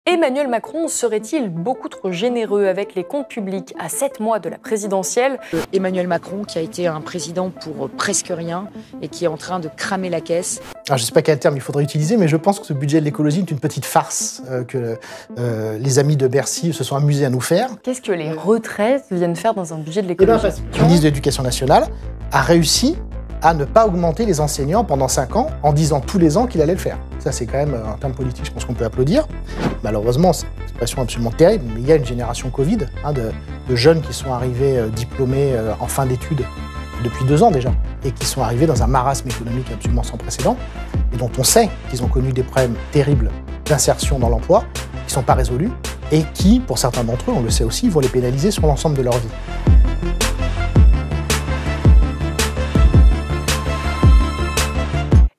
Emmanuel Macron serait-il beaucoup trop généreux avec les comptes publics à 7 mois de la présidentielle? Emmanuel Macron, qui a été un président pour presque rien et qui est en train de cramer la caisse. Alors, je ne sais pas quel terme il faudrait utiliser, mais je pense que ce budget de l'écologie est une petite farce que les amis de Bercy se sont amusés à nous faire. Qu'est-ce que les retraites viennent faire dans un budget de l'écologie? Le ministre de l'Éducation nationale a réussi à ne pas augmenter les enseignants pendant 5 ans en disant tous les ans qu'il allait le faire. Ça, c'est quand même un terme politique, je pense qu'on peut applaudir. Malheureusement, c'est une expression absolument terrible, mais il y a une génération Covid de jeunes qui sont arrivés diplômés en fin d'études depuis 2 ans déjà, et qui sont arrivés dans un marasme économique absolument sans précédent, et dont on sait qu'ils ont connu des problèmes terribles d'insertion dans l'emploi, qui ne sont pas résolus, et qui, pour certains d'entre eux, on le sait aussi, vont les pénaliser sur l'ensemble de leur vie.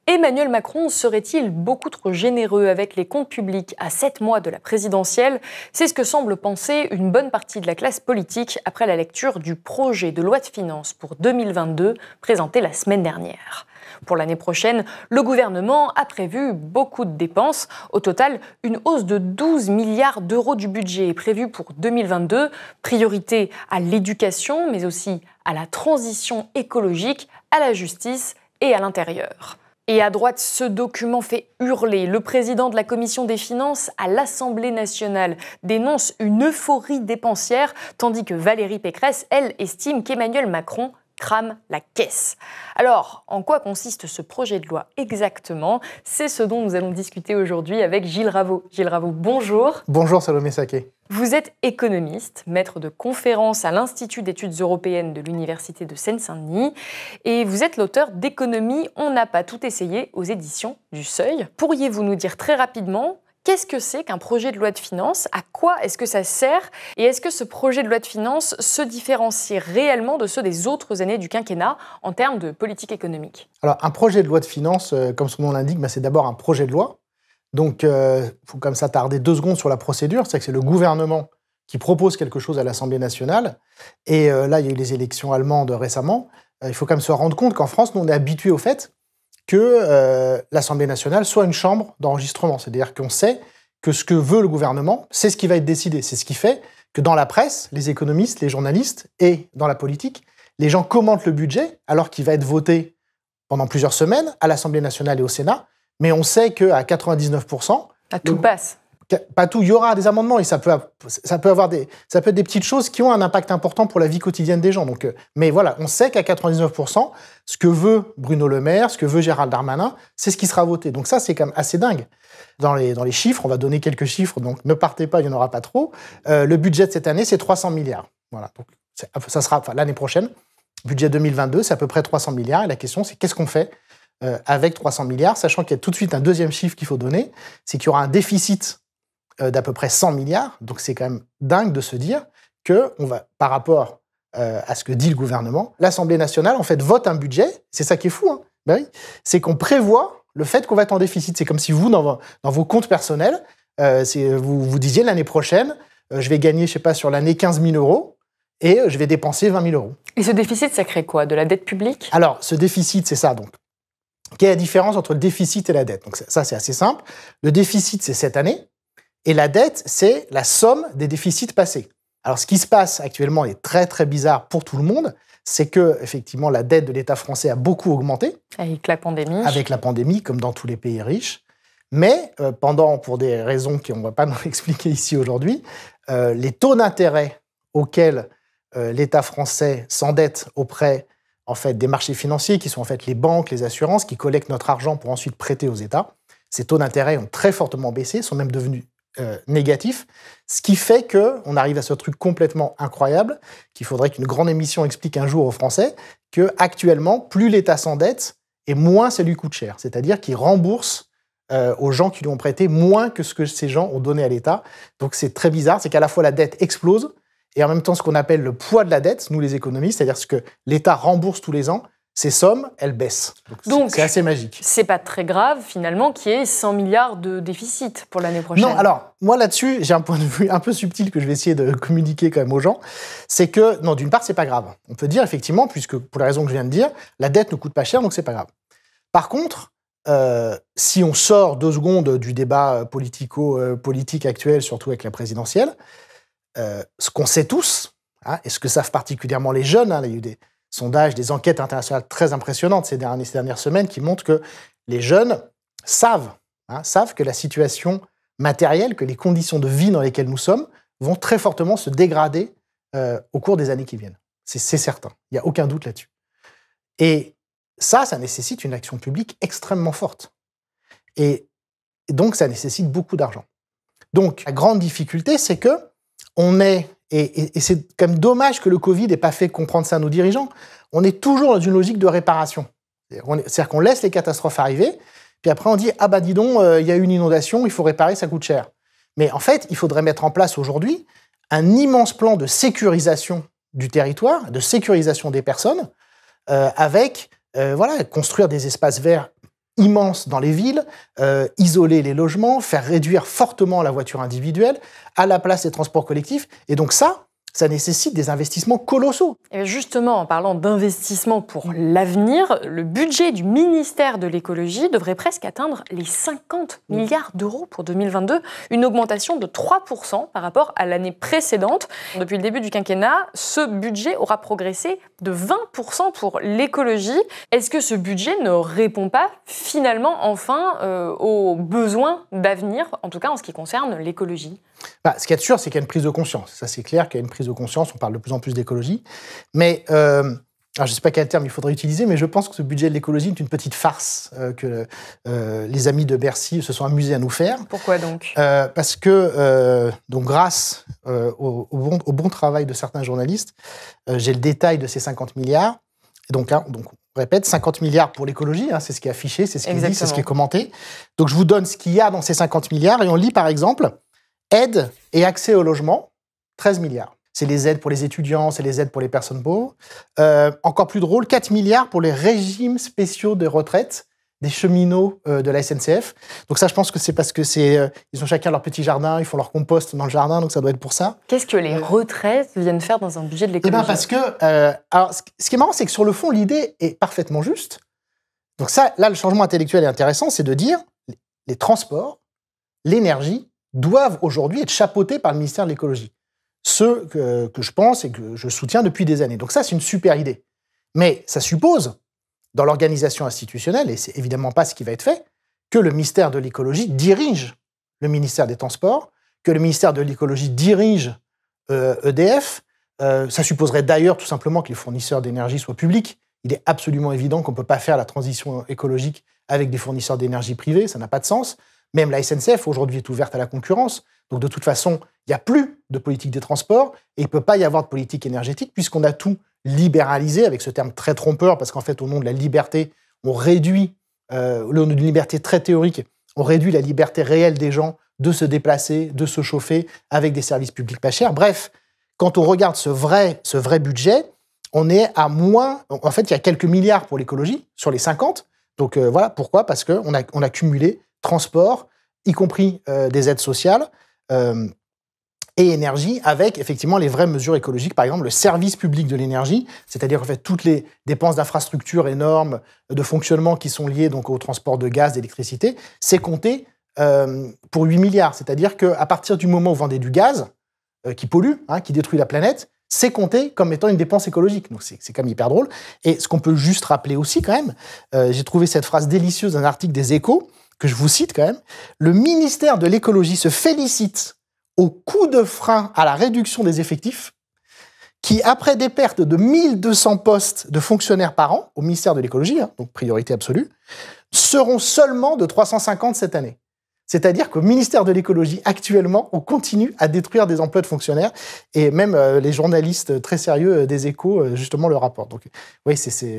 Emmanuel Macron serait-il beaucoup trop généreux avec les comptes publics à 7 mois de la présidentielle? C'est ce que semble penser une bonne partie de la classe politique après la lecture du projet de loi de finances pour 2022 présenté la semaine dernière. Pour l'année prochaine, le gouvernement a prévu beaucoup de dépenses. Au total, une hausse de 12 milliards d'euros du budget est prévue pour 2022. Priorité à l'éducation, mais aussi à la transition écologique, à la justice et à l'intérieur. Et à droite, ce document fait hurler. Le président de la Commission des finances à l'Assemblée nationale dénonce une euphorie dépensière, tandis que Valérie Pécresse, elle, estime qu'Emmanuel Macron crame la caisse. Alors, en quoi consiste ce projet de loi exactement? C'est ce dont nous allons discuter aujourd'hui avec Gilles Raveau. Gilles Raveau, bonjour. Bonjour Salomé Saké. Vous êtes économiste, maître de conférences à l'Institut d'études européennes de l'Université de Seine-Saint-Denis et vous êtes l'auteur d'Économie, on n'a pas tout essayé aux éditions du Seuil. Pourriez-vous nous dire très rapidement qu'est-ce que c'est qu'un projet de loi de finances? À quoi est-ce que ça sert? Et est-ce que ce projet de loi de finances se différencie réellement de ceux des autres années du quinquennat en termes de politique économique? Alors, un projet de loi de finances, comme son nom l'indique, c'est d'abord un projet de loi. Donc, il faut comme s'attarder 2 secondes sur la procédure. C'est que c'est le gouvernement qui propose quelque chose à l'Assemblée nationale. Et là, il y a eu les élections allemandes récemment. Il faut quand même se rendre compte qu'en France, nous, on est habitués au fait que l'Assemblée nationale soit une chambre d'enregistrement. C'est-à-dire qu'on sait que ce que veut le gouvernement, c'est ce qui va être décidé. C'est ce qui fait que dans la presse, les économistes, les journalistes et dans la politique, les gens commentent le budget alors qu'il va être voté pendant plusieurs semaines à l'Assemblée nationale et au Sénat. Mais on sait qu'à 99%... Tout passe. Pas tout, il y aura des amendements et ça peut être des petites choses qui ont un impact important pour la vie quotidienne des gens. Donc, mais voilà, on sait qu'à 99%, ce que veut Bruno Le Maire, ce que veut Gérald Darmanin, c'est ce qui sera voté. Donc ça, c'est quand même assez dingue. Dans les chiffres, on va donner quelques chiffres, donc ne partez pas, il n'y en aura pas trop. Le budget de cette année, c'est 300 milliards. Voilà, donc ça sera l'année prochaine. Budget 2022, c'est à peu près 300 milliards. Et la question, c'est qu'est-ce qu'on fait avec 300 milliards, sachant qu'il y a tout de suite un deuxième chiffre qu'il faut donner, c'est qu'il y aura un déficit d'à peu près 100 milliards. Donc c'est quand même dingue de se dire que on va, par rapport à ce que dit le gouvernement, l'Assemblée nationale en fait vote un budget. C'est ça qui est fou, hein. Ben oui, c'est qu'on prévoit le fait qu'on va être en déficit. C'est comme si vous, dans vos comptes personnels, vous disiez l'année prochaine, je vais gagner, je sais pas, sur l'année 15 000 euros et je vais dépenser 20 000 euros. Et ce déficit, ça crée quoi? De la dette publique? Alors, ce déficit, c'est ça, donc. Quelle est la différence entre le déficit et la dette? Donc ça, c'est assez simple. Le déficit, c'est cette année, et la dette, c'est la somme des déficits passés. Alors, ce qui se passe actuellement est très, très bizarre pour tout le monde, c'est que, effectivement, la dette de l'État français a beaucoup augmenté. Avec la pandémie. Avec la pandémie, comme dans tous les pays riches. Mais, pour des raisons qu'on ne va pas nous expliquer ici aujourd'hui, les taux d'intérêt auxquels l'État français s'endette auprès en fait, des marchés financiers, qui sont en fait les banques, les assurances, qui collectent notre argent pour ensuite prêter aux États. Ces taux d'intérêt ont très fortement baissé, sont même devenus négatifs, ce qui fait qu'on arrive à ce truc complètement incroyable, qu'il faudrait qu'une grande émission explique un jour aux Français, qu'actuellement, plus l'État s'endette, et moins ça lui coûte cher. C'est-à-dire qu'il rembourse aux gens qui lui ont prêté moins que ce que ces gens ont donné à l'État. Donc c'est très bizarre, c'est qu'à la fois la dette explose, et en même temps, ce qu'on appelle le poids de la dette, nous les économistes, c'est-à-dire ce que l'État rembourse tous les ans, ces sommes, elles baissent. Donc c'est assez magique. C'est pas très grave, finalement, qu'il y ait 100 milliards de déficit pour l'année prochaine. Non, alors, moi là-dessus, j'ai un point de vue un peu subtil que je vais essayer de communiquer quand même aux gens. C'est que, non, d'une part, c'est pas grave. On peut dire, effectivement, puisque pour les raisons que je viens de dire, la dette ne coûte pas cher, donc c'est pas grave. Par contre, si on sort 2 secondes du débat politique actuel, surtout avec la présidentielle, ce qu'on sait tous, hein, et ce que savent particulièrement les jeunes, hein, il y a eu des sondages, des enquêtes internationales très impressionnantes ces dernières semaines qui montrent que les jeunes savent que la situation matérielle, que les conditions de vie dans lesquelles nous sommes vont très fortement se dégrader au cours des années qui viennent. C'est certain, il n'y a aucun doute là-dessus. Et ça nécessite une action publique extrêmement forte. Et donc, ça nécessite beaucoup d'argent. Donc, la grande difficulté, c'est que on est, et c'est quand même dommage que le Covid n'ait pas fait comprendre ça à nos dirigeants, on est toujours dans une logique de réparation. C'est-à-dire qu'on laisse les catastrophes arriver, puis après on dit « Ah bah dis donc, il y a eu une inondation, il faut réparer, ça coûte cher ». Mais en fait, il faudrait mettre en place aujourd'hui un immense plan de sécurisation du territoire, de sécurisation des personnes, avec construire des espaces verts immenses dans les villes, isoler les logements, faire réduire fortement la voiture individuelle, à la place des transports collectifs. Et donc ça nécessite des investissements colossaux. Et justement, en parlant d'investissements pour l'avenir, le budget du ministère de l'écologie devrait presque atteindre les 50 milliards d'euros pour 2022, une augmentation de 3% par rapport à l'année précédente. Depuis le début du quinquennat, ce budget aura progressé de 20% pour l'écologie. Est-ce que ce budget ne répond pas finalement enfin aux besoins d'avenir, en tout cas en ce qui concerne l'écologie ? Ce qui est sûr, c'est qu'il y a une prise de conscience. Ça, c'est clair qu'il y a une prise de conscience. On parle de plus en plus d'écologie. Mais, alors je ne sais pas quel terme il faudrait utiliser, mais je pense que ce budget de l'écologie est une petite farce que les amis de Bercy se sont amusés à nous faire. Pourquoi donc ? Parce que, donc, grâce au bon travail de certains journalistes, j'ai le détail de ces 50 milliards. Et donc, on répète, 50 milliards pour l'écologie, hein, c'est ce qui est affiché, c'est ce qui est dit, c'est ce qui est commenté. Donc, je vous donne ce qu'il y a dans ces 50 milliards et on lit, par exemple, aide et accès au logement, 13 milliards. C'est les aides pour les étudiants, c'est les aides pour les personnes pauvres. Encore plus drôle, 4 milliards pour les régimes spéciaux de retraite des cheminots de la SNCF. Donc ça, je pense que c'est parce que ils ont chacun leur petit jardin, ils font leur compost dans le jardin, donc ça doit être pour ça. Qu'est-ce que les retraites viennent faire dans un budget de l'écologie ? Parce que, alors, ce qui est marrant, c'est que sur le fond, l'idée est parfaitement juste. Donc ça, là, le changement intellectuel est intéressant, c'est de dire les transports, l'énergie, doivent aujourd'hui être chapeautés par le ministère de l'écologie. Ce que je pense et que je soutiens depuis des années. Donc ça, c'est une super idée. Mais ça suppose, dans l'organisation institutionnelle, et c'est évidemment pas ce qui va être fait, que le ministère de l'écologie dirige le ministère des Transports, que le ministère de l'écologie dirige EDF. Ça supposerait d'ailleurs tout simplement que les fournisseurs d'énergie soient publics. Il est absolument évident qu'on ne peut pas faire la transition écologique avec des fournisseurs d'énergie privés, ça n'a pas de sens. Même la SNCF, aujourd'hui, est ouverte à la concurrence. Donc, de toute façon, il n'y a plus de politique des transports et il ne peut pas y avoir de politique énergétique puisqu'on a tout libéralisé, avec ce terme très trompeur, parce qu'en fait, au nom de la liberté, on réduit, au nom d'une liberté très théorique, on réduit la liberté réelle des gens de se déplacer, de se chauffer avec des services publics pas chers. Bref, quand on regarde ce vrai budget, on est à moins... En fait, il y a quelques milliards pour l'écologie sur les 50. Donc, voilà, pourquoi ? Parce qu'on a cumulé transport, y compris des aides sociales et énergie, avec effectivement les vraies mesures écologiques, par exemple le service public de l'énergie, c'est-à-dire en fait toutes les dépenses d'infrastructures énormes de fonctionnement qui sont liées donc au transport de gaz, d'électricité, c'est compté pour 8 milliards. C'est-à-dire qu'à partir du moment où vous vendez du gaz qui pollue, qui détruit la planète, c'est compté comme étant une dépense écologique. Donc c'est quand même hyper drôle. Et ce qu'on peut juste rappeler aussi quand même, j'ai trouvé cette phrase délicieuse d'un article des Échos, que je vous cite quand même, le ministère de l'écologie se félicite au coup de frein à la réduction des effectifs qui, après des pertes de 1200 postes de fonctionnaires par an au ministère de l'écologie, donc priorité absolue, seront seulement de 350 cette année. C'est-à-dire qu'au ministère de l'écologie, actuellement, on continue à détruire des emplois de fonctionnaires et même les journalistes très sérieux des Échos, justement, le rapportent. Donc, oui,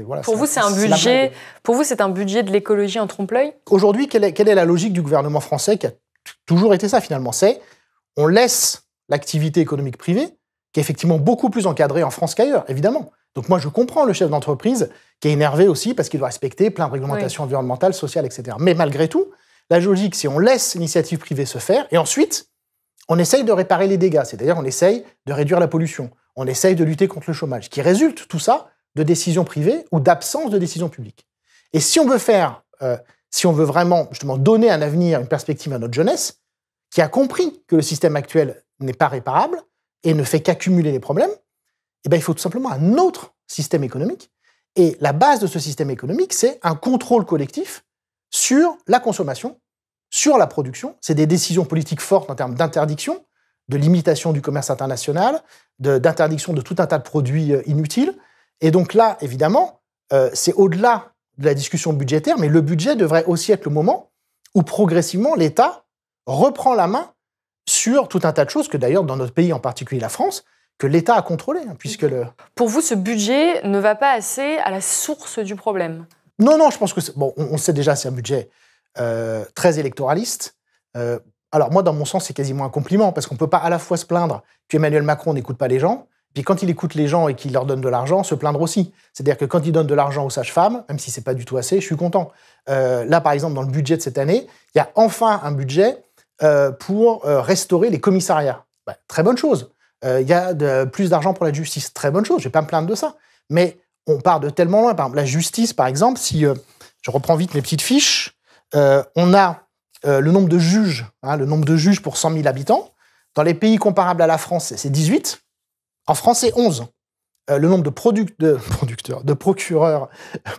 voilà. Pour vous, c'est un budget de l'écologie en trompe-l'œil ? Aujourd'hui, quelle est la logique du gouvernement français qui a toujours été ça, finalement ? C'est on laisse l'activité économique privée, qui est effectivement beaucoup plus encadrée en France qu'ailleurs, évidemment. Donc moi, je comprends le chef d'entreprise qui est énervé aussi parce qu'il doit respecter plein de réglementations environnementales, sociales, etc. Mais malgré tout, la logique, c'est on laisse l'initiative privée se faire et ensuite, on essaye de réparer les dégâts. C'est-à-dire, on essaye de réduire la pollution. On essaye de lutter contre le chômage, qui résulte, tout ça, de décisions privées ou d'absence de décisions publiques. Et si on veut faire si on veut vraiment justement donner un avenir, une perspective à notre jeunesse, qui a compris que le système actuel n'est pas réparable et ne fait qu'accumuler les problèmes, eh bien, il faut tout simplement un autre système économique. Et la base de ce système économique, c'est un contrôle collectif sur la consommation, sur la production. C'est des décisions politiques fortes en termes d'interdiction, de limitation du commerce international, d'interdiction de tout un tas de produits inutiles. Et donc là, évidemment, c'est au-delà de la discussion budgétaire, mais le budget devrait aussi être le moment où progressivement l'État reprend la main sur tout un tas de choses que d'ailleurs, dans notre pays, en particulier la France, que l'État a contrôlé, puisque Pour vous, ce budget ne va pas assez à la source du problème? Non, je pense que... Bon, on sait déjà, c'est un budget très électoraliste. Alors moi, dans mon sens, c'est quasiment un compliment, parce qu'on ne peut pas à la fois se plaindre qu'Emmanuel Macron n'écoute pas les gens, puis quand il écoute les gens et qu'il leur donne de l'argent, se plaindre aussi. C'est-à-dire que quand il donne de l'argent aux sages-femmes, même si ce n'est pas du tout assez, je suis content. Là, par exemple, dans le budget de cette année, il y a enfin un budget pour restaurer les commissariats. Très bonne chose. Il y a plus d'argent pour la justice. Très bonne chose, je ne vais pas me plaindre de ça. Mais on part de tellement loin. Par exemple, la justice, par exemple, si je reprends vite mes petites fiches, on a le nombre de juges, le nombre de juges pour 100 000 habitants. Dans les pays comparables à la France, c'est 18. En France, c'est 11. Le nombre de procureurs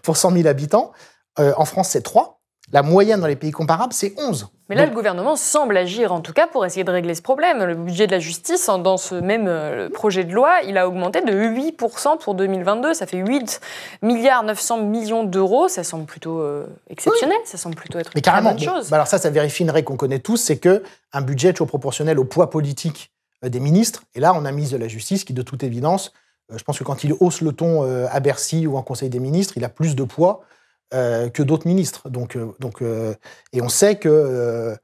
pour 100 000 habitants, en France, c'est 3. La moyenne dans les pays comparables, c'est 11. Mais là, le gouvernement semble agir, en tout cas, pour essayer de régler ce problème. Le budget de la justice, dans ce même projet de loi, il a augmenté de 8% pour 2022. Ça fait 8 milliards 900 millions d'euros. Ça semble plutôt exceptionnel. Oui. Ça semble plutôt être une très bonne chose. Alors ça vérifie une règle qu'on connaît tous, c'est qu'un budget est toujours proportionnel au poids politique des ministres. Et là, on a un ministre de la Justice qui, de toute évidence, je pense que quand il hausse le ton à Bercy ou en Conseil des ministres, il a plus de poids que d'autres ministres. Et on sait que,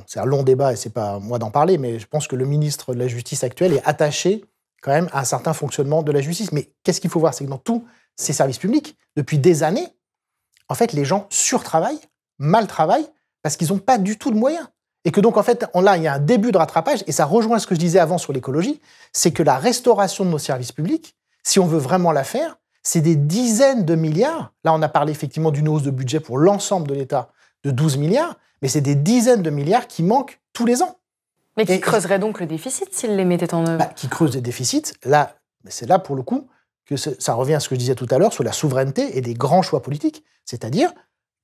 c'est un long débat et c'est pas moi d'en parler, mais je pense que le ministre de la Justice actuel est attaché quand même à un certain fonctionnement de la justice. Mais qu'est-ce qu'il faut voir, c'est que dans tous ces services publics, depuis des années, en fait, les gens surtravaillent, mal travaillent, parce qu'ils n'ont pas du tout de moyens. Et que donc, en fait, là, il y a un début de rattrapage, et ça rejoint ce que je disais avant sur l'écologie, c'est que la restauration de nos services publics, si on veut vraiment la faire, c'est des dizaines de milliards. Là, on a parlé effectivement d'une hausse de budget pour l'ensemble de l'État de 12 milliards, mais c'est des dizaines de milliards qui manquent tous les ans. Mais qui creuserait donc le déficit s'ils les mettaient en œuvre? Qui creuse des déficits. Là, c'est là, pour le coup, que ça revient à ce que je disais tout à l'heure sur la souveraineté et des grands choix politiques. C'est-à-dire,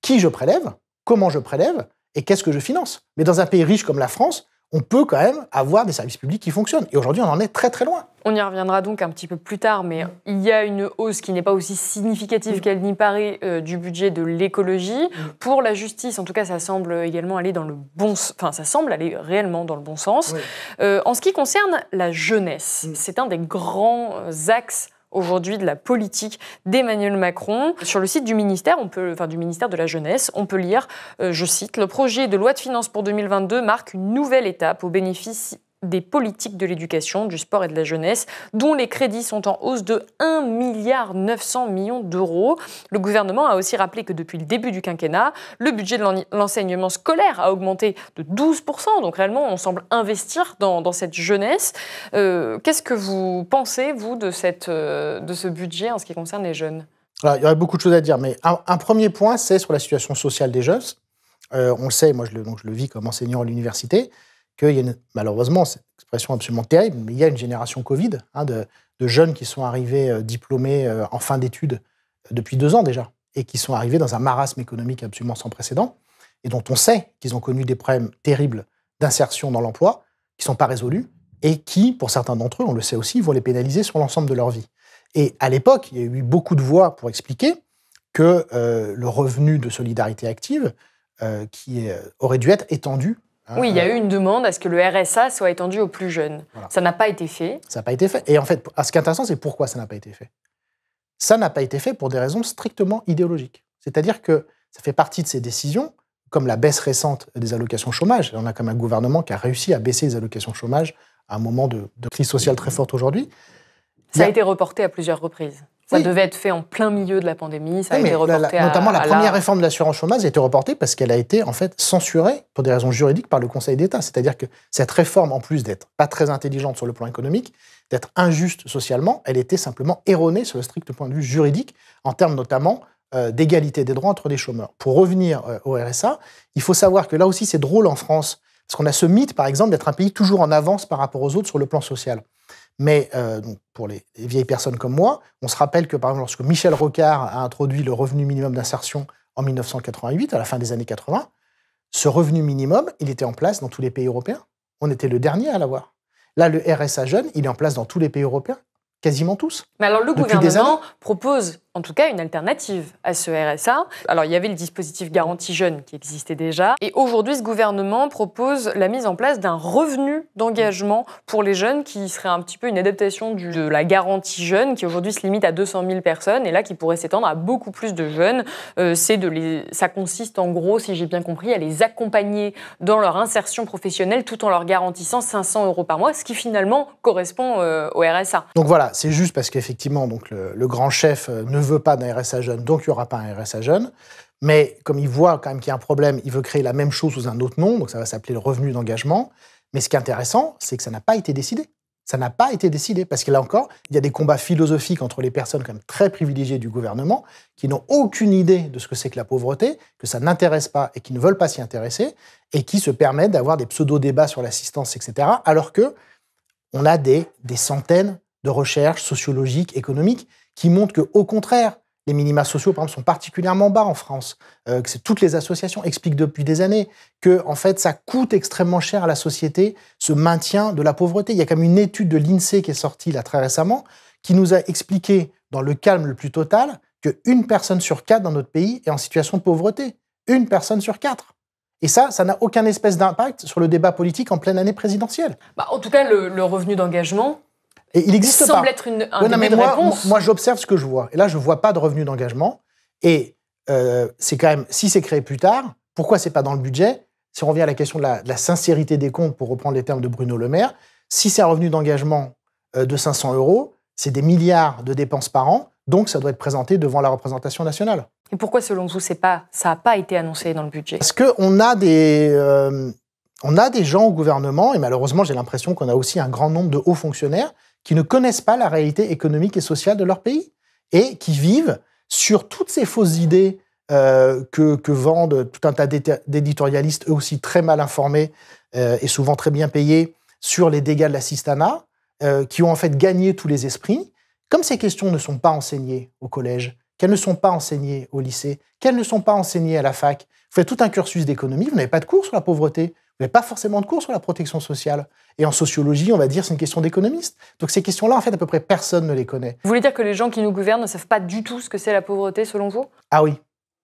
qui je prélève, comment je prélève et qu'est-ce que je finance. Mais dans un pays riche comme la France, on peut quand même avoir des services publics qui fonctionnent. Et aujourd'hui, on en est très très loin. On y reviendra donc un petit peu plus tard, mais il y a une hausse qui n'est pas aussi significative qu'elle n'y paraît du budget de l'écologie. Pour la justice, en tout cas, ça semble également aller dans le bon sens. Enfin, ça semble aller réellement dans le bon sens. En ce qui concerne la jeunesse, c'est un des grands axes aujourd'hui de la politique d'Emmanuel Macron. Sur le site du ministère, du ministère de la Jeunesse, on peut lire, je cite, « Le projet de loi de finances pour 2022 marque une nouvelle étape au bénéfice des politiques de l'éducation, du sport et de la jeunesse, dont les crédits sont en hausse de 1 milliard 900 millions d'euros. Le gouvernement a aussi rappelé que depuis le début du quinquennat, le budget de l'enseignement scolaire a augmenté de 12%. Donc réellement, on semble investir dans cette jeunesse. Qu'est-ce que vous pensez, vous, de ce budget en ce qui concerne les jeunes? Alors, il y aurait beaucoup de choses à dire, mais un premier point, c'est sur la situation sociale des jeunes. On le sait, moi je le vis comme enseignant à l'université, qu'il y a malheureusement, c'est une expression absolument terrible, mais il y a une génération Covid de jeunes qui sont arrivés diplômés en fin d'études depuis 2 ans déjà, et qui sont arrivés dans un marasme économique absolument sans précédent, et dont on sait qu'ils ont connu des problèmes terribles d'insertion dans l'emploi, qui ne sont pas résolus, et qui, pour certains d'entre eux, on le sait aussi, vont les pénaliser sur l'ensemble de leur vie. Et à l'époque, il y a eu beaucoup de voix pour expliquer que le revenu de solidarité active aurait dû être étendu. Oui, il y a eu une demande à ce que le RSA soit étendu aux plus jeunes. Voilà. Ça n'a pas été fait. Ça n'a pas été fait. Et en fait, ce qui est intéressant, c'est pourquoi ça n'a pas été fait. Ça n'a pas été fait pour des raisons strictement idéologiques. C'est-à-dire que ça fait partie de ces décisions, comme la baisse récente des allocations chômage. On a comme un gouvernement qui a réussi à baisser les allocations chômage à un moment de crise sociale très forte aujourd'hui. Ça a été reporté à plusieurs reprises. Ça devait être fait en plein milieu de la pandémie, ça a été reporté notamment la première réforme de l'assurance chômage a été reportée parce qu'elle a été en fait censurée pour des raisons juridiques par le Conseil d'État. C'est-à-dire que cette réforme, en plus d'être pas très intelligente sur le plan économique, d'être injuste socialement, elle était simplement erronée sur le strict point de vue juridique, en termes notamment d'égalité des droits entre les chômeurs. Pour revenir au RSA, il faut savoir que là aussi, c'est drôle en France, parce qu'on a ce mythe, par exemple, d'être un pays toujours en avance par rapport aux autres sur le plan social. Mais donc, pour les vieilles personnes comme moi, on se rappelle que, par exemple, lorsque Michel Rocard a introduit le revenu minimum d'insertion en 1988, à la fin des années 80, ce revenu minimum, il était en place dans tous les pays européens. On était le dernier à l'avoir. Là, le RSA jeune, il est en place dans tous les pays européens, quasiment tous. Mais alors, le gouvernement propose, en tout cas, une alternative à ce RSA. Alors, il y avait le dispositif garantie jeune qui existait déjà. Et aujourd'hui, ce gouvernement propose la mise en place d'un revenu d'engagement pour les jeunes qui serait un petit peu une adaptation de la garantie jeune qui aujourd'hui se limite à 200 000 personnes et là qui pourrait s'étendre à beaucoup plus de jeunes. Ça consiste en gros, si j'ai bien compris, à les accompagner dans leur insertion professionnelle tout en leur garantissant 500 € par mois, ce qui finalement correspond au RSA. Donc voilà, c'est juste parce qu'effectivement, donc le grand chef ne veut pas d'un RSA jeune, donc il n'y aura pas un RSA jeune. Mais comme il voit quand même qu'il y a un problème, il veut créer la même chose sous un autre nom, donc ça va s'appeler le revenu d'engagement. Mais ce qui est intéressant, c'est que ça n'a pas été décidé. Ça n'a pas été décidé, parce que là encore, il y a des combats philosophiques entre les personnes quand même très privilégiées du gouvernement, qui n'ont aucune idée de ce que c'est que la pauvreté, que ça n'intéresse pas et qui ne veulent pas s'y intéresser, et qui se permettent d'avoir des pseudo-débats sur l'assistance, etc., alors qu'on a des centaines de recherches sociologiques, économiques, qui montrent qu'au contraire, les minima sociaux, par exemple, sont particulièrement bas en France, que toutes les associations expliquent depuis des années que, en fait, ça coûte extrêmement cher à la société, ce maintien de la pauvreté. Il y a quand même une étude de l'INSEE qui est sortie là très récemment, qui nous a expliqué, dans le calme le plus total, qu'une personne sur 4 dans notre pays est en situation de pauvreté. Une personne sur 4. Et ça n'a aucun espèce d'impact sur le débat politique en pleine année présidentielle. En tout cas, le revenu d'engagement... Et il n'existe pas. Semble être un début de réponse. Moi, j'observe ce que je vois. Et là, je ne vois pas de revenu d'engagement. Et c'est quand même, si c'est créé plus tard, pourquoi ce n'est pas dans le budget? Si on revient à la question de la sincérité des comptes, pour reprendre les termes de Bruno Le Maire, si c'est un revenu d'engagement de 500 €, c'est des milliards de dépenses par an, donc ça doit être présenté devant la représentation nationale. Et pourquoi, selon vous, ça n'a pas été annoncé dans le budget? Parce qu'on a des gens au gouvernement, et malheureusement, j'ai l'impression qu'on a aussi un grand nombre de hauts fonctionnaires qui ne connaissent pas la réalité économique et sociale de leur pays et qui vivent sur toutes ces fausses idées que vendent tout un tas d'éditorialistes, eux aussi très mal informés et souvent très bien payés, sur les dégâts de l'assistanat, qui ont en fait gagné tous les esprits. Comme ces questions ne sont pas enseignées au collège, qu'elles ne sont pas enseignées au lycée, qu'elles ne sont pas enseignées à la fac, vous faites tout un cursus d'économie, vous n'avez pas de cours sur la pauvreté, vous n'avez pas forcément de cours sur la protection sociale. Et en sociologie, on va dire c'est une question d'économiste. Donc ces questions-là, en fait, à peu près personne ne les connaît. Vous voulez dire que les gens qui nous gouvernent ne savent pas du tout ce que c'est la pauvreté, selon vous? Ah oui,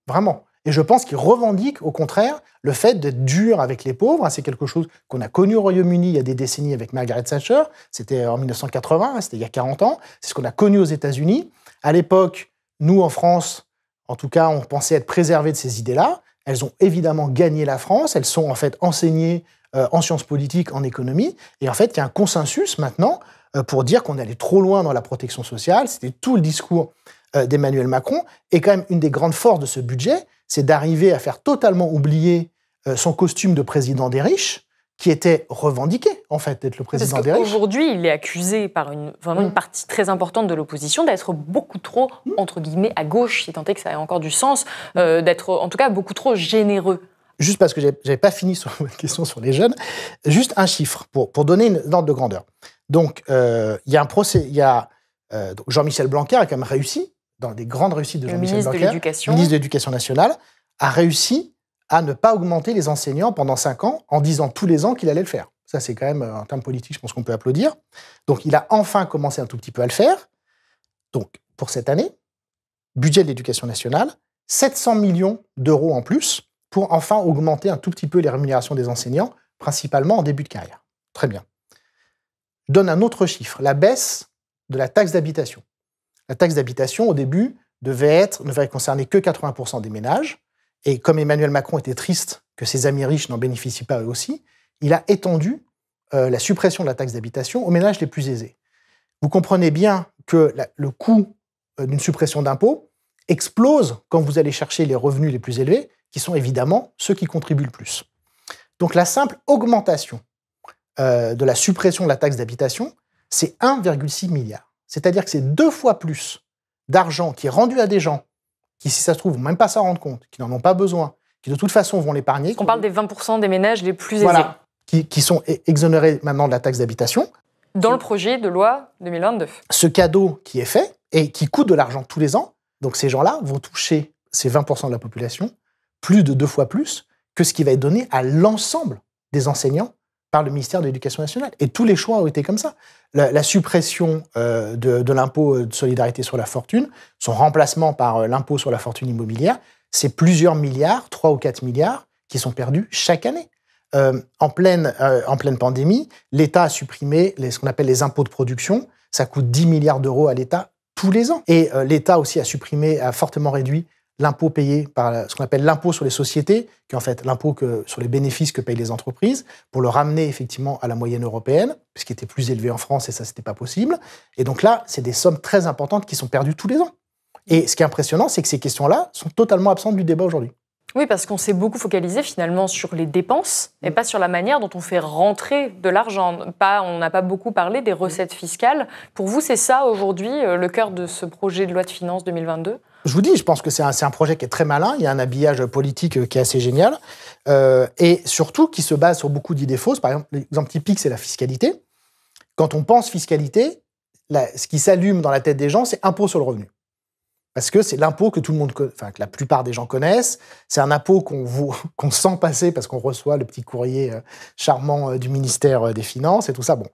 vraiment. Et je pense qu'ils revendiquent, au contraire, le fait d'être dur avec les pauvres. C'est quelque chose qu'on a connu au Royaume-Uni il y a des décennies avec Margaret Thatcher. C'était en 1980, c'était il y a 40 ans. C'est ce qu'on a connu aux États-Unis. À l'époque, nous, en France, en tout cas, on pensait être préservés de ces idées-là. Elles ont évidemment gagné la France. Elles sont en fait enseignées en sciences politiques, en économie. Et en fait, il y a un consensus maintenant pour dire qu'on est allé trop loin dans la protection sociale. C'était tout le discours d'Emmanuel Macron. Et quand même, une des grandes forces de ce budget, c'est d'arriver à faire totalement oublier son costume de président des riches, qui était revendiqué, en fait, d'être le président des riches. Aujourd'hui, il est accusé par vraiment une partie très importante de l'opposition d'être beaucoup trop, entre guillemets, à gauche, si tant est que ça ait encore du sens, d'être, en tout cas, beaucoup trop généreux. Juste parce que je n'avais pas fini sur votre question sur les jeunes, juste un chiffre, pour donner une ordre de grandeur. Donc, il y a un procès, donc Jean-Michel Blanquer a quand même réussi, dans les grandes réussites de Jean-Michel Blanquer, ministre de l'Éducation nationale, a réussi à ne pas augmenter les enseignants pendant 5 ans, en disant tous les ans qu'il allait le faire. Ça, c'est quand même, en termes politiques, je pense qu'on peut applaudir. Donc, il a enfin commencé un tout petit peu à le faire. Donc, pour cette année, budget de l'Éducation nationale, 700 millions d'euros en plus pour enfin augmenter un tout petit peu les rémunérations des enseignants, principalement en début de carrière. Très bien. Je donne un autre chiffre, la baisse de la taxe d'habitation. La taxe d'habitation, au début, ne devait concerner que 80% des ménages. Et comme Emmanuel Macron était triste que ses amis riches n'en bénéficient pas eux aussi, il a étendu la suppression de la taxe d'habitation aux ménages les plus aisés. Vous comprenez bien que le coût d'une suppression d'impôt explose quand vous allez chercher les revenus les plus élevés, qui sont évidemment ceux qui contribuent le plus. Donc la simple augmentation de la suppression de la taxe d'habitation, c'est 1,6 milliard. C'est-à-dire que c'est 2 fois plus d'argent qui est rendu à des gens qui, si ça se trouve, vont même pas s'en rendre compte, qui n'en ont pas besoin, qui de toute façon vont l'épargner. On parle des 20% des ménages les plus aisés. Voilà, qui sont exonérés maintenant de la taxe d'habitation. Dans le projet de loi 2022. Ce cadeau qui est fait et qui coûte de l'argent tous les ans, donc ces gens-là vont toucher, ces 20% de la population, plus de 2 fois plus que ce qui va être donné à l'ensemble des enseignants par le ministère de l'Éducation nationale. Et tous les choix ont été comme ça. La suppression de l'impôt de solidarité sur la fortune, son remplacement par l'impôt sur la fortune immobilière, c'est plusieurs milliards, 3 ou 4 milliards, qui sont perdus chaque année. En pleine pandémie, l'État a supprimé ce qu'on appelle les impôts de production. Ça coûte 10 milliards d'euros à l'État tous les ans. Et l'État aussi a fortement réduit l'impôt payé par ce qu'on appelle l'impôt sur les sociétés, qui est en fait l'impôt sur les bénéfices que payent les entreprises, pour le ramener effectivement à la moyenne européenne, puisqu'il était plus élevé en France et ça, c'était pas possible. Et donc là, c'est des sommes très importantes qui sont perdues tous les ans. Et ce qui est impressionnant, c'est que ces questions-là sont totalement absentes du débat aujourd'hui. Oui, parce qu'on s'est beaucoup focalisé finalement sur les dépenses et pas sur la manière dont on fait rentrer de l'argent. On n'a pas beaucoup parlé des recettes fiscales. Pour vous, c'est ça aujourd'hui le cœur de ce projet de loi de finances 2022 ? Je vous dis, je pense que c'est un projet qui est très malin. Il y a un habillage politique qui est assez génial. Et surtout qui se base sur beaucoup d'idées fausses. Par exemple, l'exemple typique, c'est la fiscalité. Quand on pense fiscalité, ce qui s'allume dans la tête des gens, c'est impôt sur le revenu. Parce que c'est l'impôt que que la plupart des gens connaissent. C'est un impôt qu'on sent passer parce qu'on reçoit le petit courrier charmant du ministère des Finances et tout ça. Bon.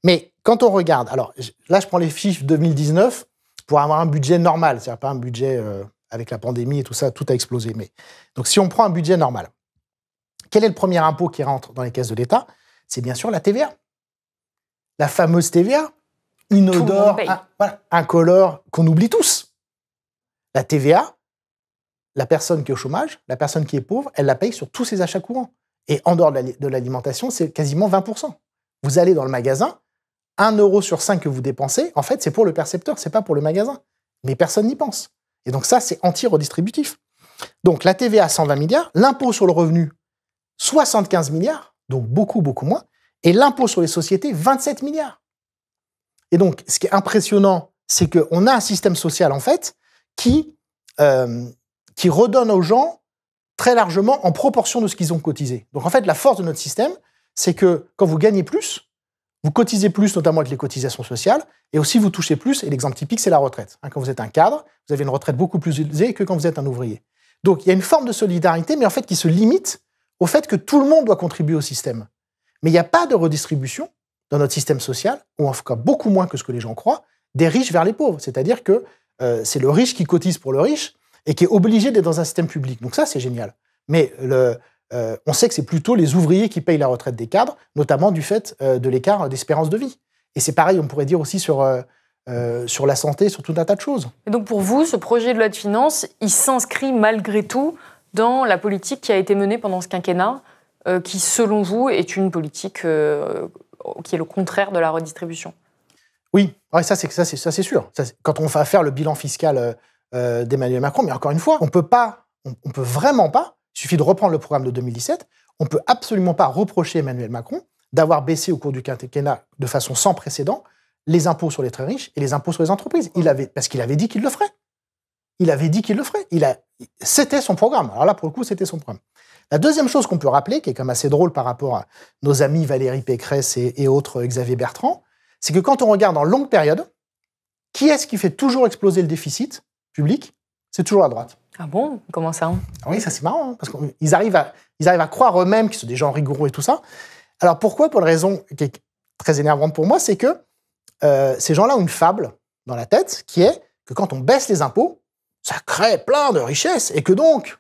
Mais quand on regarde, alors là, je prends les chiffres 2019 pour avoir un budget normal. C'est-à-dire pas un budget avec la pandémie et tout ça, tout a explosé. Mais donc, si on prend un budget normal, quel est le premier impôt qui rentre dans les caisses de l'État ? C'est bien sûr la TVA. La fameuse TVA, une odeur incolore qu'on oublie tous. La TVA, la personne qui est au chômage, la personne qui est pauvre, elle la paye sur tous ses achats courants. Et en dehors de l'alimentation, c'est quasiment 20%. Vous allez dans le magasin, 1 euro sur 5 que vous dépensez, en fait, c'est pour le percepteur, c'est pas pour le magasin. Mais personne n'y pense. Et donc ça, c'est anti-redistributif. Donc la TVA, 120 milliards, l'impôt sur le revenu, 75 milliards, donc beaucoup, beaucoup moins, et l'impôt sur les sociétés, 27 milliards. Et donc, ce qui est impressionnant, c'est qu'on a un système social, en fait, qui redonne aux gens très largement en proportion de ce qu'ils ont cotisé. Donc en fait, la force de notre système, c'est que quand vous gagnez plus, vous cotisez plus, notamment avec les cotisations sociales, et aussi vous touchez plus, et l'exemple typique, c'est la retraite. Quand vous êtes un cadre, vous avez une retraite beaucoup plus élevée que quand vous êtes un ouvrier. Donc il y a une forme de solidarité, mais en fait qui se limite au fait que tout le monde doit contribuer au système. Mais il n'y a pas de redistribution dans notre système social, ou en tout cas beaucoup moins que ce que les gens croient, des riches vers les pauvres. C'est-à-dire que c'est le riche qui cotise pour le riche et qui est obligé d'être dans un système public. Donc ça, c'est génial. Mais on sait que c'est plutôt les ouvriers qui payent la retraite des cadres, notamment du fait de l'écart d'espérance de vie. Et c'est pareil, on pourrait dire aussi sur la santé, sur tout un tas de choses. Et donc pour vous, ce projet de loi de finances, il s'inscrit malgré tout dans la politique qui a été menée pendant ce quinquennat, qui, selon vous, est une politique qui est le contraire de la redistribution ? Oui, ouais, ça c'est sûr. Quand on va faire le bilan fiscal d'Emmanuel Macron, mais encore une fois, on peut vraiment pas, il suffit de reprendre le programme de 2017, on peut absolument pas reprocher Emmanuel Macron d'avoir baissé au cours du quinquennat de façon sans précédent les impôts sur les très riches et les impôts sur les entreprises. Parce qu'il avait dit qu'il le ferait. Il avait dit qu'il le ferait. C'était son programme. Alors là, pour le coup, c'était son programme. La deuxième chose qu'on peut rappeler, qui est quand même assez drôle par rapport à nos amis Valérie Pécresse et autres Xavier Bertrand, c'est que quand on regarde en longue période, qui est-ce qui fait toujours exploser le déficit public ? C'est toujours la droite. Ah bon ? Comment ça ? Oui, ça c'est marrant, parce qu'ils arrivent à croire eux-mêmes qu'ils sont des gens rigoureux et tout ça. Alors pourquoi ? Pour une raison qui est très énervante pour moi, c'est que ces gens-là ont une fable dans la tête, qui est que quand on baisse les impôts, ça crée plein de richesses, et que donc,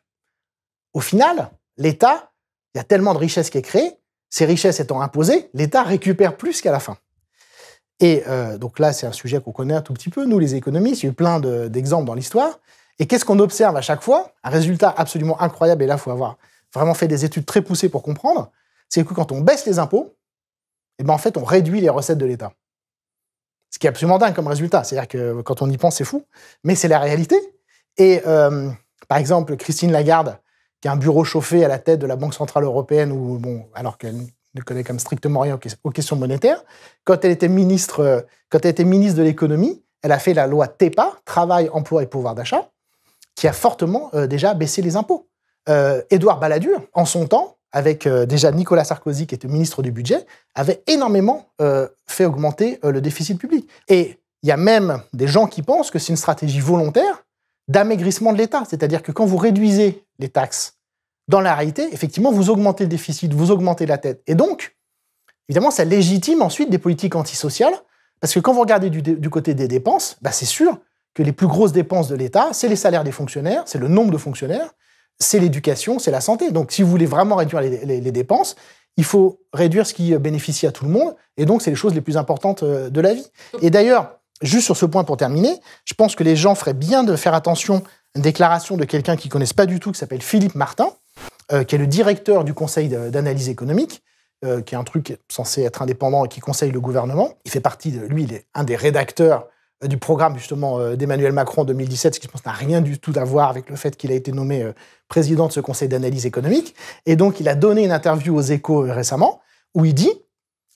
au final, l'État, il y a tellement de richesses qui est créée, ces richesses étant imposées, l'État récupère plus qu'à la fin. Et donc là, c'est un sujet qu'on connaît un tout petit peu, nous les économistes, il y a eu plein d'exemples dans l'histoire. Et qu'est-ce qu'on observe à chaque fois ? Un résultat absolument incroyable, et là, il faut avoir vraiment fait des études très poussées pour comprendre, c'est que quand on baisse les impôts, eh ben, en fait, on réduit les recettes de l'État. Ce qui est absolument dingue comme résultat. C'est-à-dire que quand on y pense, c'est fou, mais c'est la réalité. Et par exemple, Christine Lagarde, qui a un bureau chauffé à la tête de la Banque Centrale Européenne, alors qu'elle ne connaît comme strictement rien aux questions monétaires, quand elle était ministre de l'économie, elle a fait la loi TEPA, Travail, Emploi et Pouvoir d'achat. qui a fortement déjà baissé les impôts. Édouard Balladur, en son temps, avec déjà Nicolas Sarkozy, qui était ministre du Budget, avait énormément fait augmenter le déficit public. Et il y a même des gens qui pensent que c'est une stratégie volontaire d'amaigrissement de l'État. C'est-à-dire que quand vous réduisez les taxes, dans la réalité, effectivement, vous augmentez le déficit, vous augmentez la dette. Et donc, évidemment, ça légitime ensuite des politiques antisociales, parce que quand vous regardez du côté des dépenses, c'est sûr que les plus grosses dépenses de l'État, c'est les salaires des fonctionnaires, c'est le nombre de fonctionnaires, c'est l'éducation, c'est la santé. Donc, si vous voulez vraiment réduire les dépenses, il faut réduire ce qui bénéficie à tout le monde, et donc, c'est les choses les plus importantes de la vie. Et d'ailleurs, juste sur ce point pour terminer, je pense que les gens feraient bien de faire attention à une déclaration de quelqu'un qu'ils ne connaissent pas du tout, qui s'appelle Philippe Martin, qui est le directeur du Conseil d'analyse économique, qui est un truc censé être indépendant et qui conseille le gouvernement. Il fait partie lui, il est un des rédacteurs du programme justement d'Emmanuel Macron en 2017, ce qui je pense n'a rien du tout à voir avec le fait qu'il a été nommé président de ce Conseil d'analyse économique. Et donc, il a donné une interview aux Échos récemment, où il dit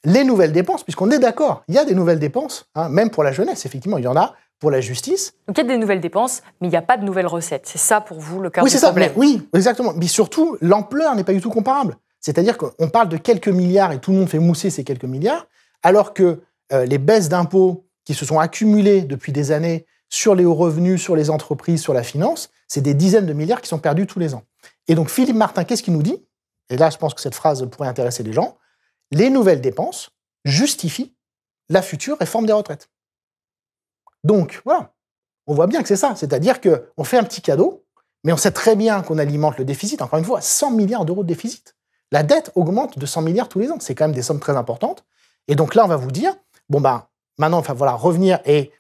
les nouvelles dépenses, puisqu'on est d'accord, il y a des nouvelles dépenses, même pour la jeunesse, effectivement, il y en a, pour la justice. Donc il y a des nouvelles dépenses, mais il n'y a pas de nouvelles recettes. C'est ça pour vous le cœur du problème. Oui, exactement. Mais surtout, l'ampleur n'est pas du tout comparable. C'est-à-dire qu'on parle de quelques milliards et tout le monde fait mousser ces quelques milliards, alors que les baisses d'impôts qui se sont accumulées depuis des années sur les hauts revenus, sur les entreprises, sur la finance, c'est des dizaines de milliards qui sont perdus tous les ans. Et donc Philippe Martin, qu'est-ce qu'il nous dit? Et là, je pense que cette phrase pourrait intéresser les gens. Les nouvelles dépenses justifient la future réforme des retraites. Donc, voilà, on voit bien que c'est ça. C'est-à-dire qu'on fait un petit cadeau, mais on sait très bien qu'on alimente le déficit, encore une fois, 100 milliards d'euros de déficit. La dette augmente de 100 milliards tous les ans. C'est quand même des sommes très importantes. Et donc là, on va vous dire, maintenant, il va revenir, et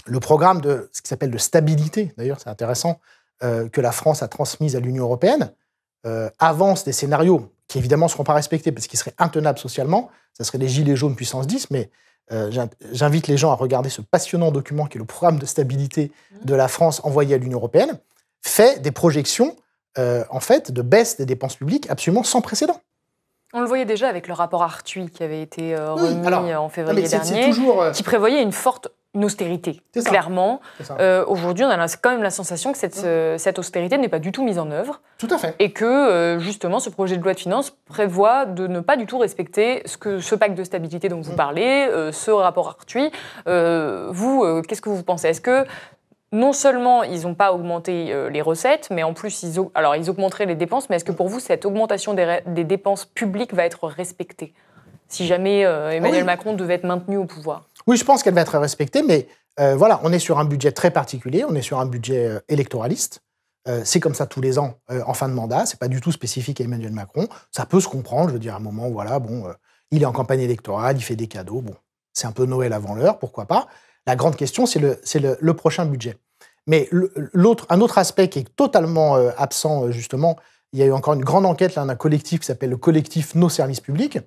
le programme de ce qui s'appelle de stabilité, d'ailleurs, c'est intéressant, que la France a transmise à l'Union européenne, avance des scénarios qui, évidemment, ne seront pas respectés parce qu'ils seraient intenables socialement. Ça serait les gilets jaunes puissance 10, mais j'invite les gens à regarder ce passionnant document qui est le programme de stabilité de la France envoyé à l'Union européenne, fait des projections, en fait, de baisse des dépenses publiques absolument sans précédent. On le voyait déjà avec le rapport Arthuis qui avait été remis en février dernier, qui prévoyait une austérité, clairement. Aujourd'hui, on a quand même la sensation que cette austérité n'est pas du tout mise en œuvre. Tout à fait. Et que, justement, ce projet de loi de finances prévoit de ne pas du tout respecter ce pacte de stabilité dont vous parlez, ce rapport Arthuis. Qu'est-ce que vous pensez? Est-ce que non seulement ils n'ont pas augmenté les recettes, mais en plus, ils augmenteraient les dépenses, mais est-ce que pour vous, cette augmentation des dépenses publiques va être respectée si jamais Emmanuel Macron devait être maintenu au pouvoir? Oui, je pense qu'elle va être respectée, mais voilà, on est sur un budget très particulier, on est sur un budget électoraliste. C'est comme ça tous les ans en fin de mandat, c'est pas du tout spécifique à Emmanuel Macron. Ça peut se comprendre, je veux dire, à un moment, voilà, il est en campagne électorale, il fait des cadeaux, c'est un peu Noël avant l'heure, pourquoi pas. La grande question, c'est le prochain budget. Mais un autre aspect qui est totalement absent, justement, il y a eu encore une grande enquête d'un collectif qui s'appelle le collectif Nos Services Publics,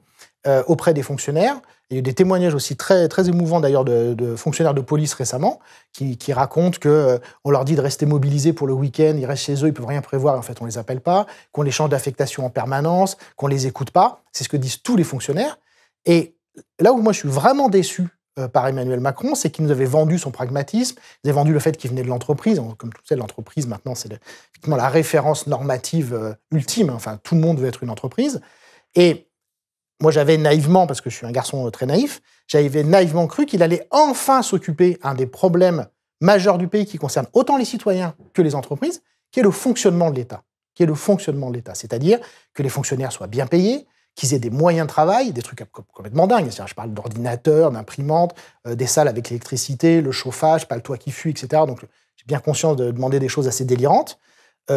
auprès des fonctionnaires. Il y a eu des témoignages aussi très, très émouvants, d'ailleurs, de fonctionnaires de police récemment, qui racontent qu'on leur dit de rester mobilisés pour le week-end, ils restent chez eux, ils ne peuvent rien prévoir, et en fait, on ne les appelle pas, qu'on les change d'affectation en permanence, qu'on ne les écoute pas. C'est ce que disent tous les fonctionnaires. Et là où moi, je suis vraiment déçu par Emmanuel Macron, c'est qu'il nous avait vendu son pragmatisme, il nous avait vendu le fait qu'il venait de l'entreprise. Comme tout le monde, l'entreprise, maintenant, c'est effectivement la référence normative ultime. Enfin, tout le monde veut être une entreprise. Et moi, j'avais naïvement, parce que je suis un garçon très naïf, j'avais naïvement cru qu'il allait enfin s'occuper d'un des problèmes majeurs du pays qui concerne autant les citoyens que les entreprises, qui est le fonctionnement de l'État. C'est-à-dire que les fonctionnaires soient bien payés, qu'ils aient des moyens de travail, des trucs complètement dingues. Je parle d'ordinateurs, d'imprimantes, des salles avec l'électricité, le chauffage, pas le toit qui fuit, etc. Donc, j'ai bien conscience de demander des choses assez délirantes,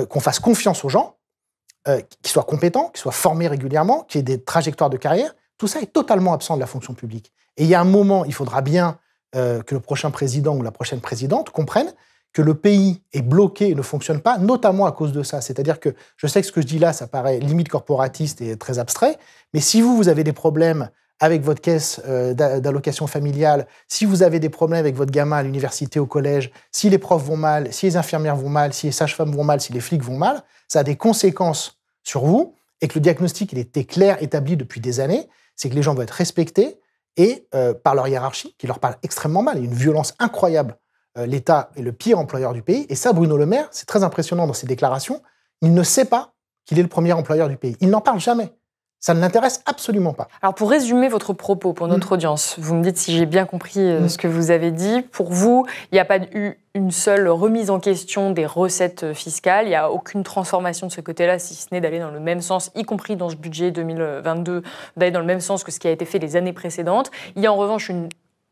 qu'on fasse confiance aux gens, qu'ils soient compétents, qu'ils soient formés régulièrement, qu'il y ait des trajectoires de carrière. Tout ça est totalement absent de la fonction publique. Et il y a un moment, il faudra bien que le prochain président ou la prochaine présidente comprenne que le pays est bloqué et ne fonctionne pas, notamment à cause de ça. C'est-à-dire que je sais que ce que je dis là, ça paraît limite corporatiste et très abstrait, mais si vous avez des problèmes avec votre caisse d'allocation familiale, si vous avez des problèmes avec votre gamin à l'université, au collège, si les profs vont mal, si les infirmières vont mal, si les sages-femmes vont mal, si les flics vont mal, ça a des conséquences sur vous, et que le diagnostic, il était clair, établi depuis des années, c'est que les gens vont être respectés et par leur hiérarchie, qui leur parle extrêmement mal. Il y a une violence incroyable l'État est le pire employeur du pays. Et ça, Bruno Le Maire, c'est très impressionnant dans ses déclarations, il ne sait pas qu'il est le premier employeur du pays. Il n'en parle jamais. Ça ne l'intéresse absolument pas. Alors pour résumer votre propos pour notre audience, vous me dites si j'ai bien compris ce que vous avez dit. Pour vous, il n'y a pas eu une seule remise en question des recettes fiscales. Il n'y a aucune transformation de ce côté-là, si ce n'est d'aller dans le même sens, y compris dans ce budget 2022, d'aller dans le même sens que ce qui a été fait les années précédentes. Il y a en revanche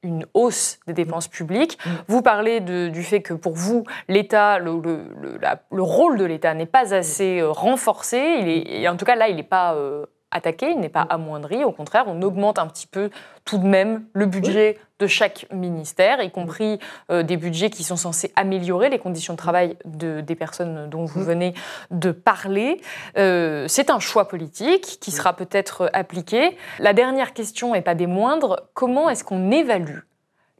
une hausse des dépenses publiques. Vous parlez du fait que pour vous, l'État, le rôle de l'État n'est pas assez renforcé. Et en tout cas, là, il n'est pas attaqué, il n'est pas amoindri. Au contraire, on augmente un petit peu tout de même le budget de chaque ministère, y compris des budgets qui sont censés améliorer les conditions de travail des personnes dont vous venez de parler. C'est un choix politique qui sera peut-être appliqué. La dernière question, et pas des moindres, comment est-ce qu'on évalue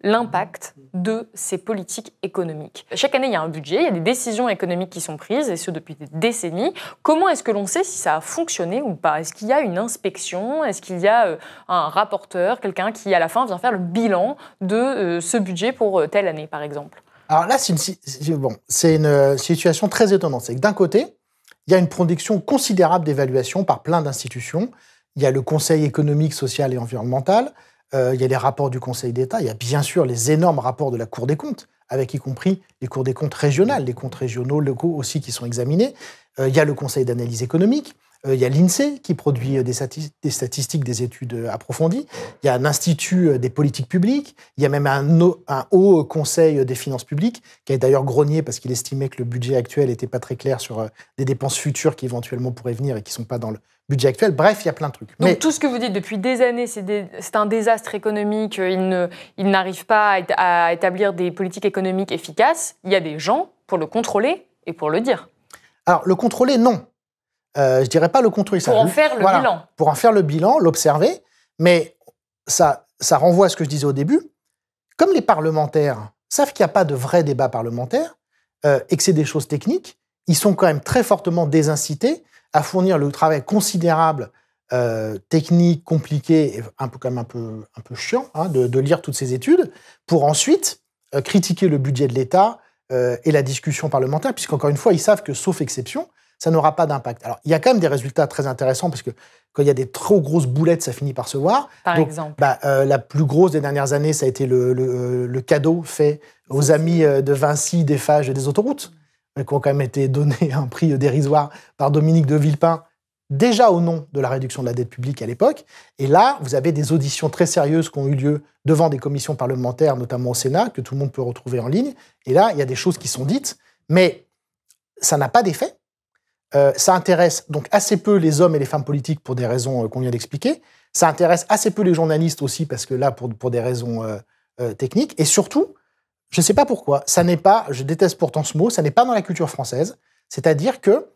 l'impact de ces politiques économiques? Chaque année, il y a un budget, il y a des décisions économiques qui sont prises, et ce depuis des décennies. Comment est-ce que l'on sait si ça a fonctionné ou pas? Est-ce qu'il y a une inspection? Est-ce qu'il y a un rapporteur, quelqu'un qui, à la fin, vient faire le bilan de ce budget pour telle année, par exemple? Alors là, c'est une situation très étonnante. C'est que d'un côté, il y a une production considérable d'évaluation par plein d'institutions. Il y a le Conseil économique, social et environnemental. Il y a les rapports du Conseil d'État, il y a bien sûr les énormes rapports de la Cour des comptes, avec y compris les cours des comptes régionales, les comptes régionaux, locaux aussi qui sont examinés. Il y a le Conseil d'analyse économique, il y a l'INSEE qui produit des statistiques, des études approfondies. Il y a un institut des politiques publiques, il y a même un haut conseil des finances publiques, qui a d'ailleurs grogné parce qu'il estimait que le budget actuel n'était pas très clair sur des dépenses futures qui éventuellement pourraient venir et qui ne sont pas dans le budget actuel. Bref, il y a plein de trucs. Donc tout ce que vous dites depuis des années, c'est un désastre économique, il n'arrive pas à établir des politiques économiques efficaces. Il y a des gens pour le contrôler et pour le dire. Alors, le contrôler, non. Je dirais pas le contrôler. Pour en faire le bilan. Pour en faire le bilan, l'observer. Mais ça renvoie à ce que je disais au début. Comme les parlementaires savent qu'il n'y a pas de vrai débat parlementaire et que c'est des choses techniques, ils sont quand même très fortement désincités à fournir le travail considérable, technique, compliqué, et un peu chiant, de lire toutes ces études, pour ensuite critiquer le budget de l'État et la discussion parlementaire, puisqu'encore une fois, ils savent que, sauf exception, ça n'aura pas d'impact. Alors, il y a quand même des résultats très intéressants, parce que quand il y a des trop grosses boulettes, ça finit par se voir. Par exemple. La plus grosse des dernières années, ça a été le cadeau fait aux amis de Vinci, d'Eiffage et des autoroutes, qui ont quand même été donnés un prix dérisoire par Dominique de Villepin, déjà au nom de la réduction de la dette publique à l'époque. Et là, vous avez des auditions très sérieuses qui ont eu lieu devant des commissions parlementaires, notamment au Sénat, que tout le monde peut retrouver en ligne. Et là, il y a des choses qui sont dites, mais ça n'a pas d'effet. Ça intéresse donc assez peu les hommes et les femmes politiques pour des raisons qu'on vient d'expliquer. Ça intéresse assez peu les journalistes aussi, parce que là, pour des raisons techniques. Et surtout, je ne sais pas pourquoi, ça n'est pas, je déteste pourtant ce mot, ça n'est pas dans la culture française. C'est-à-dire que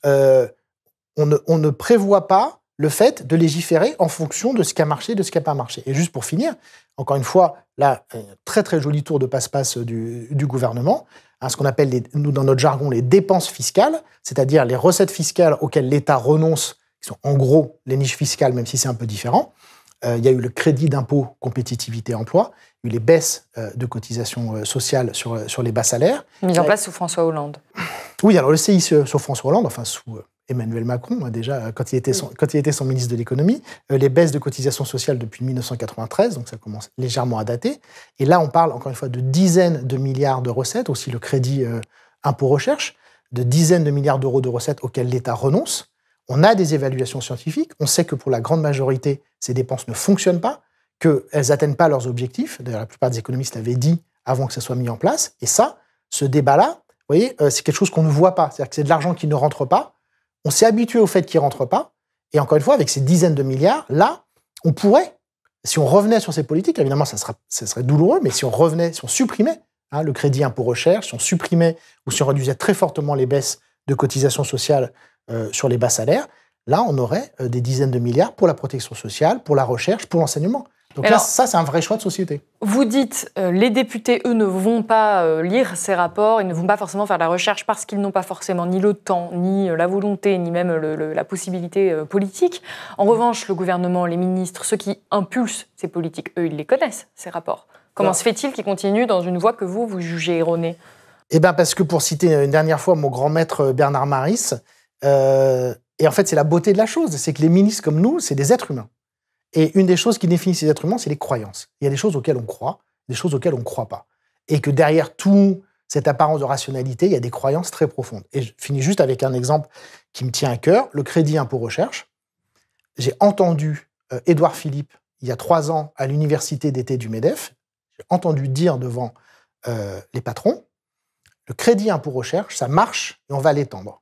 on ne prévoit pas le fait de légiférer en fonction de ce qui a marché, de ce qui n'a pas marché. Et juste pour finir, encore une fois, là, un très très joli tour de passe-passe du gouvernement, ce qu'on appelle, nous dans notre jargon, les dépenses fiscales, c'est-à-dire les recettes fiscales auxquelles l'État renonce, qui sont en gros les niches fiscales, même si c'est un peu différent. Il y a eu le crédit d'impôt compétitivité emploi, il y a eu les baisses de cotisations sociales sur les bas salaires. Mis en place sous François Hollande. Oui, alors le CICE sous François Hollande, enfin sous Emmanuel Macron, déjà, quand il était son ministre de l'économie, les baisses de cotisations sociales depuis 1993, donc ça commence légèrement à dater. Et là, on parle encore une fois de dizaines de milliards de recettes, aussi le crédit impôt recherche, de dizaines de milliards d'euros de recettes auxquelles l'État renonce. On a des évaluations scientifiques, on sait que pour la grande majorité, ces dépenses ne fonctionnent pas, qu'elles n'atteignent pas leurs objectifs. D'ailleurs, la plupart des économistes l'avaient dit avant que ça soit mis en place. Et ça, ce débat-là, vous voyez, c'est quelque chose qu'on ne voit pas. C'est-à-dire que c'est de l'argent qui ne rentre pas. On s'est habitué au fait qu'il ne rentre pas. Et encore une fois, avec ces dizaines de milliards, là, on pourrait, si on revenait sur ces politiques, évidemment, ça serait douloureux, mais si on supprimait le crédit impôt recherche, si on supprimait ou si on réduisait très fortement les baisses de cotisations sociales sur les bas salaires, là, on aurait des dizaines de milliards pour la protection sociale, pour la recherche, pour l'enseignement. Donc alors, là, ça, c'est un vrai choix de société. Vous dites, les députés, eux, ne vont pas lire ces rapports, ils ne vont pas forcément faire la recherche parce qu'ils n'ont pas forcément ni le temps, ni la volonté, ni même la possibilité politique. En revanche, le gouvernement, les ministres, ceux qui impulsent ces politiques, eux, ils les connaissent, ces rapports. Comment se fait-il qu'il continue dans une voie que vous jugez erronée? Eh bien, parce que pour citer une dernière fois mon grand maître Bernard Maris, et en fait, c'est la beauté de la chose, c'est que les ministres comme nous, c'est des êtres humains. Et une des choses qui définissent ces êtres humains, c'est les croyances. Il y a des choses auxquelles on croit, des choses auxquelles on ne croit pas. Et que derrière tout cette apparence de rationalité, il y a des croyances très profondes. Et je finis juste avec un exemple qui me tient à cœur, le crédit impôt recherche. J'ai entendu Édouard Philippe, il y a 3 ans, à l'université d'été du MEDEF, j'ai entendu dire devant les patrons, le crédit impôt recherche, ça marche et on va l'étendre.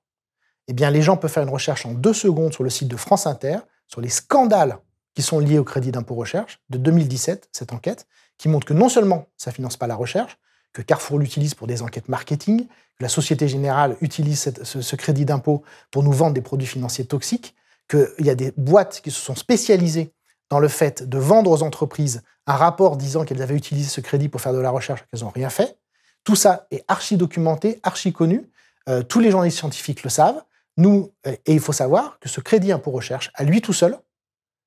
Eh bien, les gens peuvent faire une recherche en 2 secondes sur le site de France Inter, sur les scandales qui sont liés au crédit d'impôt recherche de 2017, cette enquête, qui montre que non seulement ça ne finance pas la recherche, que Carrefour l'utilise pour des enquêtes marketing, que la Société Générale utilise ce crédit d'impôt pour nous vendre des produits financiers toxiques, qu'il y a des boîtes qui se sont spécialisées dans le fait de vendre aux entreprises un rapport disant qu'elles avaient utilisé ce crédit pour faire de la recherche et qu'elles n'ont rien fait. Tout ça est archi documenté, archi connu. Tous les journalistes scientifiques le savent. Et il faut savoir que ce crédit impôt recherche, à lui tout seul,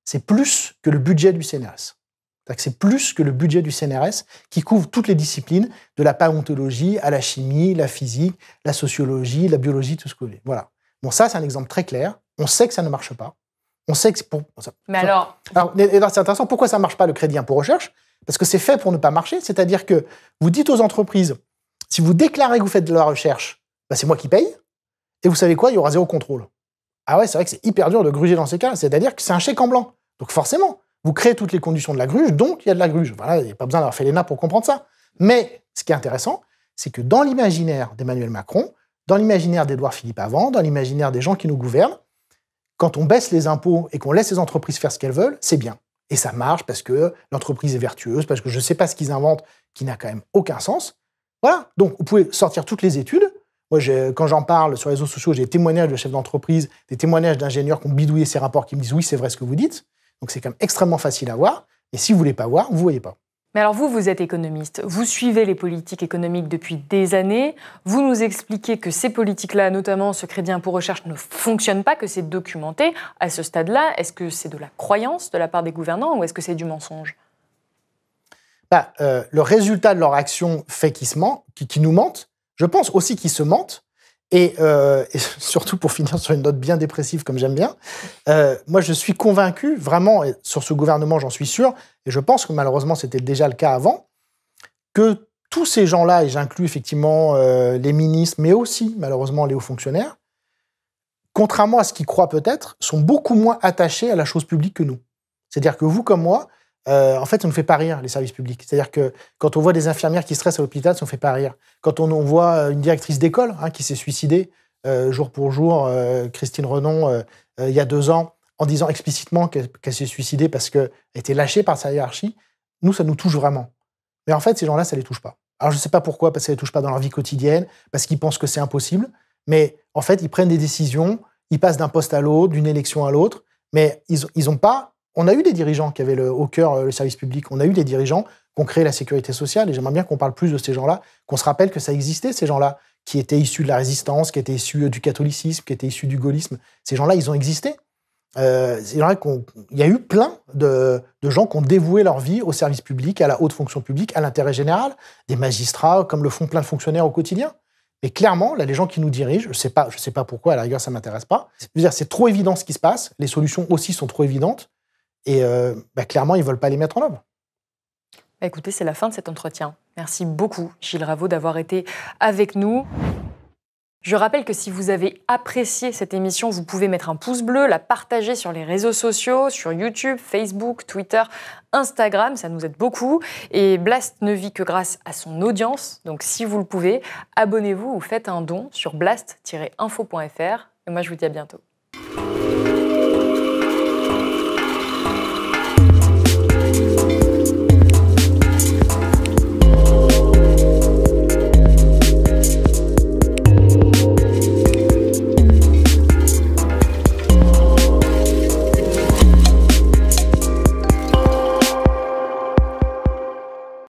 c'est plus que le budget du CNRS. C'est plus que le budget du CNRS qui couvre toutes les disciplines, de la paléontologie à la chimie, la physique, la sociologie, la biologie, tout ce que vous voulez. Voilà. Bon, ça, c'est un exemple très clair. On sait que ça ne marche pas. On sait que c'est pour... Mais alors c'est intéressant. Pourquoi ça ne marche pas, le crédit impôt recherche? Parce que c'est fait pour ne pas marcher. C'est-à-dire que vous dites aux entreprises, si vous déclarez que vous faites de la recherche, ben c'est moi qui paye. Et vous savez quoi? Il y aura 0 contrôle. Ah ouais, c'est vrai que c'est hyper dur de gruger dans ces cas. C'est-à-dire que c'est un chèque en blanc. Donc forcément, vous créez toutes les conditions de la gruge, donc il y a de la gruge. Voilà, il n'y a pas besoin d'avoir fait l'ENA pour comprendre ça. Mais ce qui est intéressant, c'est que dans l'imaginaire d'Emmanuel Macron, dans l'imaginaire d'Édouard Philippe avant, dans l'imaginaire des gens qui nous gouvernent, quand on baisse les impôts et qu'on laisse les entreprises faire ce qu'elles veulent, c'est bien. Et ça marche parce que l'entreprise est vertueuse, parce que je ne sais pas ce qu'ils inventent qui n'a quand même aucun sens. Voilà, donc vous pouvez sortir toutes les études. Moi, quand j'en parle sur les réseaux sociaux, j'ai des témoignages de chefs d'entreprise, des témoignages d'ingénieurs qui ont bidouillé ces rapports, qui me disent « oui, c'est vrai ce que vous dites ». Donc c'est quand même extrêmement facile à voir. Et si vous ne voulez pas voir, vous ne voyez pas. Mais alors vous êtes économiste, vous suivez les politiques économiques depuis des années, vous nous expliquez que ces politiques-là, notamment ce crédit impôt recherche, ne fonctionnent pas, que c'est documenté. À ce stade-là, est-ce que c'est de la croyance de la part des gouvernants ou est-ce que c'est du mensonge? Le résultat de leur action fait qu'ils nous mentent. Je pense aussi qu'ils se mentent. Et surtout, pour finir sur une note bien dépressive, comme j'aime bien, moi, je suis convaincu, vraiment, et sur ce gouvernement, j'en suis sûr, et je pense que malheureusement, c'était déjà le cas avant, que tous ces gens-là, et j'inclus effectivement les ministres, mais aussi, malheureusement, les hauts fonctionnaires, contrairement à ce qu'ils croient peut-être, sont beaucoup moins attachés à la chose publique que nous. C'est-à-dire que vous, comme moi, en fait, ça ne nous fait pas rire, les services publics. C'est-à-dire que quand on voit des infirmières qui stressent à l'hôpital, ça ne nous fait pas rire. Quand on voit une directrice d'école qui s'est suicidée jour pour jour, Christine Renon, il y a 2 ans, en disant explicitement qu'elle s'est suicidée parce qu'elle était lâchée par sa hiérarchie, nous, ça nous touche vraiment. Mais en fait, ces gens-là, ça ne les touche pas. Alors, je ne sais pas pourquoi, parce que ça ne les touche pas dans leur vie quotidienne, parce qu'ils pensent que c'est impossible, mais en fait, ils prennent des décisions, ils passent d'un poste à l'autre, d'une élection à l'autre, mais ils n'ont pas... On a eu des dirigeants qui avaient au cœur le service public. On a eu des dirigeants qui ont créé la sécurité sociale. Et j'aimerais bien qu'on parle plus de ces gens-là, qu'on se rappelle que ça existait, ces gens-là, qui étaient issus de la résistance, qui étaient issus du catholicisme, qui étaient issus du gaullisme. Ces gens-là, ils ont existé. Il y a eu plein de gens qui ont dévoué leur vie au service public, à la haute fonction publique, à l'intérêt général, des magistrats, comme le font plein de fonctionnaires au quotidien. Mais clairement, là, les gens qui nous dirigent, je sais pas pourquoi, à la rigueur, ça ne m'intéresse pas. C'est trop évident ce qui se passe. Les solutions aussi sont trop évidentes. Et clairement, ils ne veulent pas les mettre en œuvre. Écoutez, c'est la fin de cet entretien. Merci beaucoup, Gilles Raveau, d'avoir été avec nous. Je rappelle que si vous avez apprécié cette émission, vous pouvez mettre un pouce bleu, la partager sur les réseaux sociaux, sur YouTube, Facebook, Twitter, Instagram, ça nous aide beaucoup. Et Blast ne vit que grâce à son audience. Donc si vous le pouvez, abonnez-vous ou faites un don sur blast-info.fr. Et moi, je vous dis à bientôt.